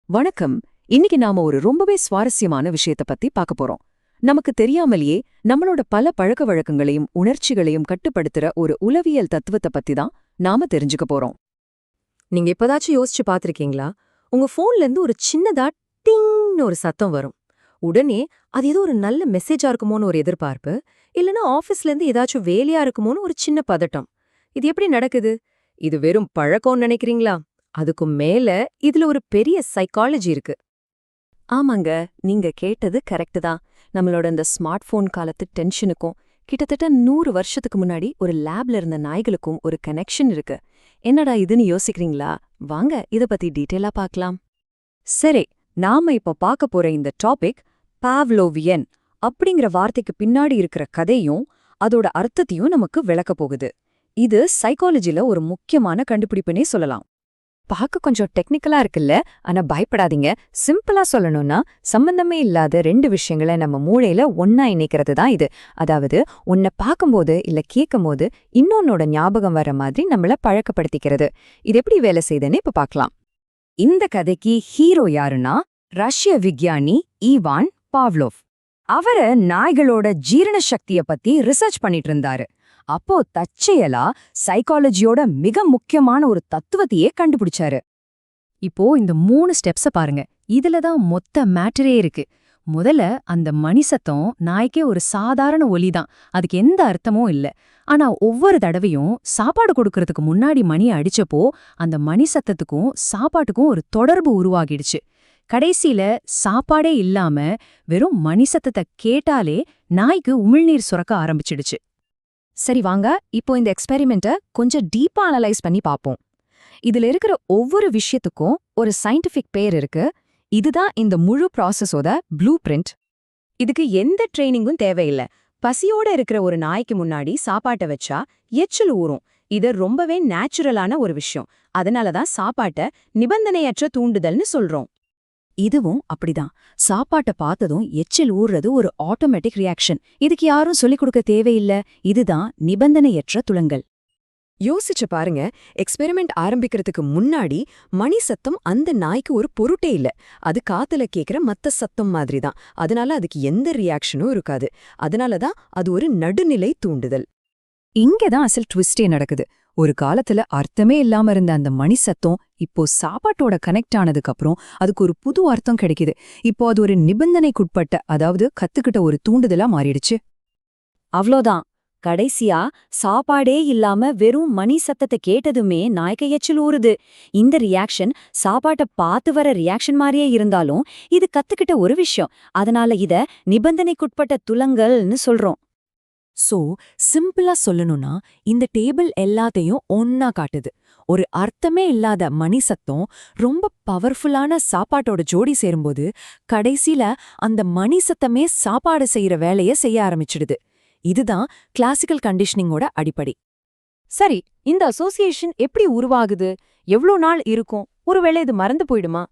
வணக்கம். இன்னைக்கு நாம ஒரு ரொம்பவே சுவாரஸ்யமான விஷயத்த பத்தி பார்க்க போறோம். நமக்கு தெரியாமலேயே நம்மளோட பல பழக்க வழக்கங்களையும் உணர்ச்சிகளையும் கட்டுப்படுத்துற ஒரு உளவியல் தத்துவத்தை பத்தி தான் நாம தெரிஞ்சுக்க போறோம். நீங்க எப்பதாச்சும் யோசிச்சு பார்த்திருக்கீங்களா? உங்க போன்ல இருந்து ஒரு சின்னதா டிங்னு ஒரு சத்தம் வரும். உடனே அது ஏதோ ஒரு நல்ல மெசேஜா இருக்குமோன்னு ஒரு எதிர்பார்ப்பு, இல்லனா ஆபீஸ்ல இருந்து ஏதாச்சும் வேலையா இருக்குமோன்னு ஒரு சின்ன பதட்டம். இது எப்படி நடக்குது? இது வெறும் பழக்கம்னு நினைக்கிறீங்களா? அதுக்கும் மேல இதுல ஒரு பெரிய சைக்காலஜி இருக்கு. ஆமாங்க, நீங்க கேட்டது கரெக்ட் தான். நம்மளோட இந்த ஸ்மார்ட் போன் காலத்து டென்ஷனுக்கும் கிட்டத்தட்ட 100 வருஷத்துக்கு முன்னாடி ஒரு லேப்ல இருந்த நாய்களுக்கும் ஒரு கனெக்ஷன் இருக்கு. என்னடா இதுன்னு யோசிக்கிறீங்களா? வாங்க இத பத்தி டீட்டெயிலா பார்க்கலாம். சரி, நாம இப்ப பார்க்க போற இந்த டாபிக் பாவ்லோவியன் அப்படிங்கிற வார்த்தைக்கு பின்னாடி இருக்கிற கதையும் அதோட அர்த்தத்தையும் நமக்கு விளக்க போகுது. இது சைக்காலஜில ஒரு முக்கியமான கண்டுபிடிப்புனே சொல்லலாம். பார்க்க கொஞ்சம் டெக்னிக்கலா இருக்குல்ல, ஆனா பயப்படாதீங்க. சிம்பிளா சொல்லணும்னா சம்பந்தமே இல்லாத ரெண்டு விஷயங்களை நம்ம மூளையில ஒன்னா இணைக்கிறது தான் இது. அதாவது உன்னை பார்க்கும்போது இல்ல கேட்கும்போது இன்னொன்னோட ஞாபகம் வர மாதிரி நம்மள பழக்கப்படுத்திக்கிறது. இது எப்படி வேலை செய்யுதுன்னு இப்ப பார்க்கலாம். இந்த கதைக்கு ஹீரோ யாருன்னா ரஷ்ய விஞ்ஞானி ஈவான் பாவ்லோவ். அவரு நாய்களோட ஜீரண சக்திய பத்தி ரிசர்ச் பண்ணிட்டு இருந்தாரு. அப்போ தற்செயலா சைக்காலஜியோட மிக முக்கியமான ஒரு தத்துவத்தையே கண்டுபிடிச்சாரு. இப்போ இந்த 3 ஸ்டெப்ஸ பாருங்க. இதுல தான் மொத்த மேட்டரே இருக்கு. முதல்ல அந்த மணி சத்தம் நாய்க்கே ஒரு சாதாரண ஒலிதான். அதுக்கு எந்த அர்த்தமும் இல்ல. ஆனா ஒவ்வொரு தடவையும் சாப்பாடு கொடுக்கறதுக்கு முன்னாடி மணி அடிச்சப்போ அந்த மணி சத்தத்துக்கும் சாப்பாட்டுக்கும் ஒரு தொடர்பு உருவாகிடுச்சு. கடைசியில சாப்பாடே இல்லாம வெறும் மணி சத்தத்தை கேட்டாலே நாய்க்கு உமிழ்நீர் சுரக்க ஆரம்பிச்சிடுச்சு. சரி வாங்க, இப்போ இந்த எக்ஸ்பெரிமெண்ட்டை கொஞ்சம் டீப்பா அனலைஸ் பண்ணி பார்ப்போம். இதுல இருக்கிற ஒவ்வொரு விஷயத்துக்கும் ஒரு சயின்டிஃபிக் பேர் இருக்கு. இதுதான் இந்த முழு ப்ராசஸோட ப்ளூ பிரிண்ட். இதுக்கு எந்த ட்ரைனிங்கும் தேவையில்லை. பசியோட இருக்கிற ஒரு நாய்க்கு முன்னாடி சாப்பாட்டை வச்சா எச்சில் ஊறும். இது ரொம்பவே நேச்சுரலான ஒரு விஷயம். அதனாலதான் சாப்பாட்டை நிபந்தனையற்ற தூண்டுதல்னு சொல்றோம். இதுவும் அப்படிதான். சாப்பாட்டை பார்த்ததும் எச்சில் ஊறுறது ஒரு ஆட்டோமேட்டிக் ரியாக்ஷன். இதுக்கு யாரும் சொல்லிக் கொடுக்க தேவையில்ல. இதுதான் நிபந்தனையற்ற துலங்கல். யோசிச்சு பாருங்க, எக்ஸ்பெரிமெண்ட் ஆரம்பிக்கிறதுக்கு முன்னாடி மணி சத்தம் அந்த நாய்க்கு ஒரு பொருட்டே இல்ல. அது காத்துல கேக்குற மத்த சத்தம் மாதிரி தான். அதனால அதுக்கு எந்த ரியாக்ஷனும் இருக்காது. அதனாலதான் அது ஒரு நடுநிலை தூண்டுதல். இங்கதான் அசல் ட்விஸ்டே நடக்குது. ஒரு காலத்துல அர்த்தமே இல்லாம இருந்த அந்த மணி சத்தம் இப்போ சாப்பாட்டோட கனெக்ட் ஆனதுக்கு அப்புறம் அதுக்கு ஒரு புது அர்த்தம் கிடைக்குது. இப்போ அது ஒரு நிபந்தனைக்குட்பட்ட, அதாவது கத்துக்கிட்ட ஒரு தூண்டுதலா மாறிடுச்சு. அவ்வளோதான். கடைசியா சாப்பாடே இல்லாம வெறும் மணி சத்தத்தை கேட்டதுமே நாய்க்கு எச்சில் ஊறுது. இந்த ரியாக்ஷன் சாப்பாட்டை பார்த்து வர ரியாக்ஷன் மாதிரியே இருந்தாலும் இது கத்துக்கிட்ட ஒரு விஷயம். அதனால இத நிபந்தனைக்குட்பட்ட துலங்கல்னு சொல்றோம். சோ சிம்பிளா சொல்லணும்னா இந்த டேபிள் எல்லாத்தையும் ஒன்னா காட்டுது. ஒரு அர்த்தமே இல்லாத மணி சத்தம் ரொம்ப பவர்ஃபுல்லான சாப்பாட்டோட ஜோடி சேரும்போது கடைசியில அந்த மணி சத்தமே சாப்பாடு செய்யற வேலைய செய்ய ஆரம்பிச்சிடுது. இதுதான் கிளாசிக்கல் கண்டிஷனிங்கோட அடிப்படை. சரி, இந்த அசோசியேஷன் எப்படி உருவாகுது? எவ்ளோ நாள் இருக்கும்? ஒருவேளை இது மறந்து போயிடுமா?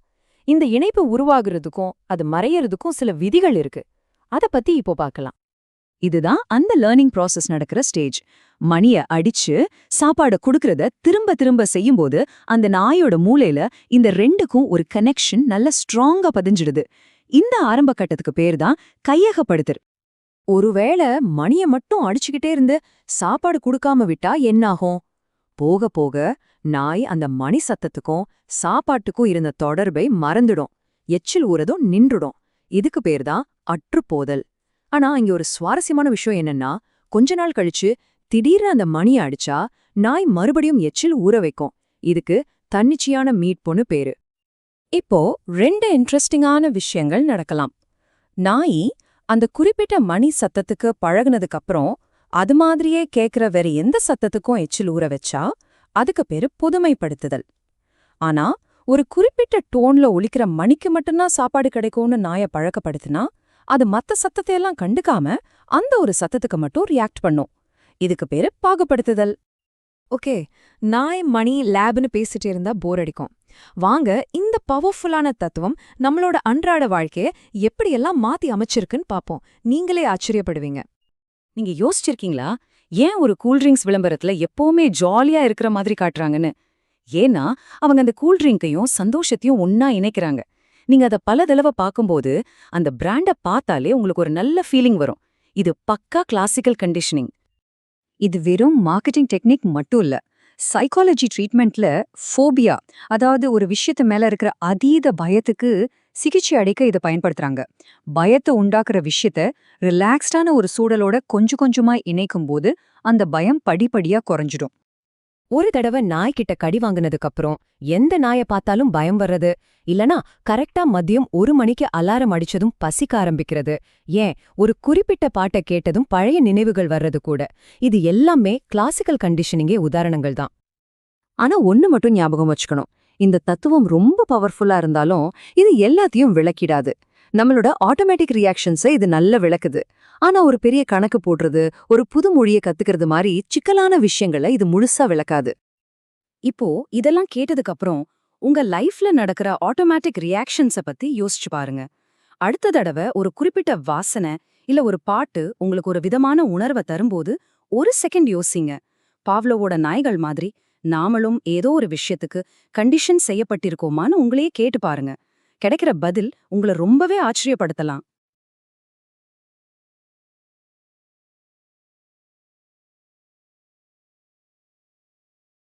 இந்த இணைப்பு உருவாகுறதுக்கும் அது மறையறதுக்கும் சில விதிகள் இருக்கு. அத பத்தி இப்போ பார்க்கலாம். இதுதான் அந்த லேர்னிங் ப்ராசஸ் நடக்கிற ஸ்டேஜ். மணிய அடிச்சு சாப்பாட குடுக்கறத திரும்ப திரும்ப செய்யும்போது அந்த நாயோட மூளையில இந்த ரெண்டுக்கும் ஒரு கனெக்ஷன் நல்ல ஸ்ட்ராங்கா பதிஞ்சிடுது. இந்த ஆரம்ப கட்டத்துக்கு பேர் தான் கையகப்படுத்தல். ஒருவேளை மணிய மட்டும் அடிச்சுக்கிட்டே இருந்து சாப்பாடு குடுக்காம விட்டா என்னாகும்? போக போக நாய் அந்த மணி சத்தத்துக்கும் சாப்பாட்டுக்கும் இருந்த தொடர்பை மறந்துடும். எச்சில் ஊறதும் நின்றுடும். இதுக்கு பேர்தான் அற்றுப்போதல். ஆனா இங்க ஒரு சுவாரஸ்யமான விஷயம் என்னன்னா, கொஞ்ச நாள் கழிச்சு திடீர்னு அந்த மணியை அடிச்சா நாய் மறுபடியும் எச்சில் ஊற வைக்கும். இதுக்கு தன்னிச்சையான மீட்புன்னு பேரு. இப்போ 2 இன்ட்ரெஸ்டிங்கான விஷயங்கள் நடக்கலாம். நாய் அந்த குறிப்பிட்ட மணி சத்தத்துக்கு பழகுனதுக்கு அப்புறம் அது மாதிரியே கேக்குற வேற எந்த சத்தத்துக்கும் எச்சில் ஊற வச்சா அதுக்கு பேரு புதுமைப்படுத்துதல். ஆனா ஒரு குறிப்பிட்ட டோன்ல ஒலிக்கிற மணிக்கு மட்டும்தான் சாப்பாடு கிடைக்கும்னு நாயை பழக்கப்படுத்தினா அது மத்த சத்தத்தையெல்லாம் கண்டுக்காம அந்த ஒரு சத்தத்துக்கு மட்டும் ரியாக்ட் பண்ணும். இதுக்கு பேரு பாகுபடுத்துதல். ஓகே, நாய் மணி லேப்னு பேசிட்டு இருந்தா போர் அடிக்கும். வாங்க இந்த பவர்ஃபுல்லான தத்துவம் நம்மளோட அன்றாட வாழ்க்கைய எப்படியெல்லாம் மாத்தி அமைச்சிருக்குன்னு பாப்போம். நீங்களே ஆச்சரியப்படுவீங்க. நீங்க யோசிச்சிருக்கீங்களா, ஏன் ஒரு கூல்ட்ரிங்க்ஸ் விளம்பரத்துல எப்பவுமே ஜாலியா இருக்கிற மாதிரி காட்டுறாங்கன்னு? ஏன்னா அவங்க அந்த கூல்ட்ரிங்கையும் சந்தோஷத்தையும் ஒன்னா இணைக்கிறாங்க. நீங்க அத பல தடவை பார்க்கும்போது அந்த பிராண்ட பார்த்தாலே உங்களுக்கு ஒரு நல்ல ஃபீலிங் வரும். இது பக்கா கிளாசிக்கல் கண்டிஷனிங். இது வெறும் மார்க்கெட்டிங் டெக்னிக் மட்டும் இல்ல. சைக்காலஜி ட்ரீட்மெண்ட்ல ஃபோபியா, அதாவது ஒரு விஷயத்து மேல இருக்கிற அதீத பயத்துக்கு சிகிச்சை அளிக்க இதை பயன்படுத்துறாங்க. பயத்தை உண்டாக்குற விஷயத்த ரிலாக்ஸ்டான ஒரு சூழலோட கொஞ்சம் கொஞ்சமா இணைக்கும் போது அந்த பயம் படிப்படியா குறைஞ்சிடும். ஒரு தடவை நாய்கிட்ட கடி வாங்கினதுக்கு அப்புறம் எந்த நாயை பார்த்தாலும் பயம் வர்றது, இல்லனா கரெக்டா மதியம் 1 மணிக்கு அலாரம் அடிச்சதும் பசிக்க ஆரம்பிக்கிறது, ஏன் ஒரு குறிப்பிட்ட பாட்டை கேட்டதும் பழைய நினைவுகள் வர்றது கூட, இது எல்லாமே கிளாசிக்கல் கண்டிஷனிங்கே உதாரணங்கள் தான். ஆனா ஒண்ணு மட்டும் ஞாபகம் வச்சுக்கணும். இந்த தத்துவம் ரொம்ப பவர்ஃபுல்லா இருந்தாலும் இது எல்லாத்தையும் விளக்கிடாது. நம்மளோட ஆட்டோமேட்டிக் ரியாக்ஷன்ஸை இது நல்ல விளக்குது. ஆனா ஒரு பெரிய கணக்கு போடுறது, ஒரு புது மொழியை கத்துக்கிறது மாதிரி சிக்கலான விஷயங்களை இது முழுசா விளக்காது. இப்போ இதெல்லாம் கேட்டதுக்கு அப்புறம் உங்க லைஃப்ல நடக்கிற ஆட்டோமேட்டிக் ரியாக்ஷன்ஸ பத்தி யோசிச்சு பாருங்க. அடுத்த தடவை ஒரு குறிப்பிட்ட வாசனை இல்ல ஒரு பாட்டு உங்களுக்கு ஒரு விதமான உணர்வை தரும்போது 1 செகண்ட் யோசிங்க. பாவ்லோவோட நாய்கள் மாதிரி நாமளும் ஏதோ ஒரு விஷயத்துக்கு கண்டிஷன் செய்யப்பட்டிருக்கோமான்னு உங்களையே கேட்டு பாருங்க. கிடைக்கிற பதில் உங்களை ரொம்பவே ஆச்சரியப்படுத்தலாம்.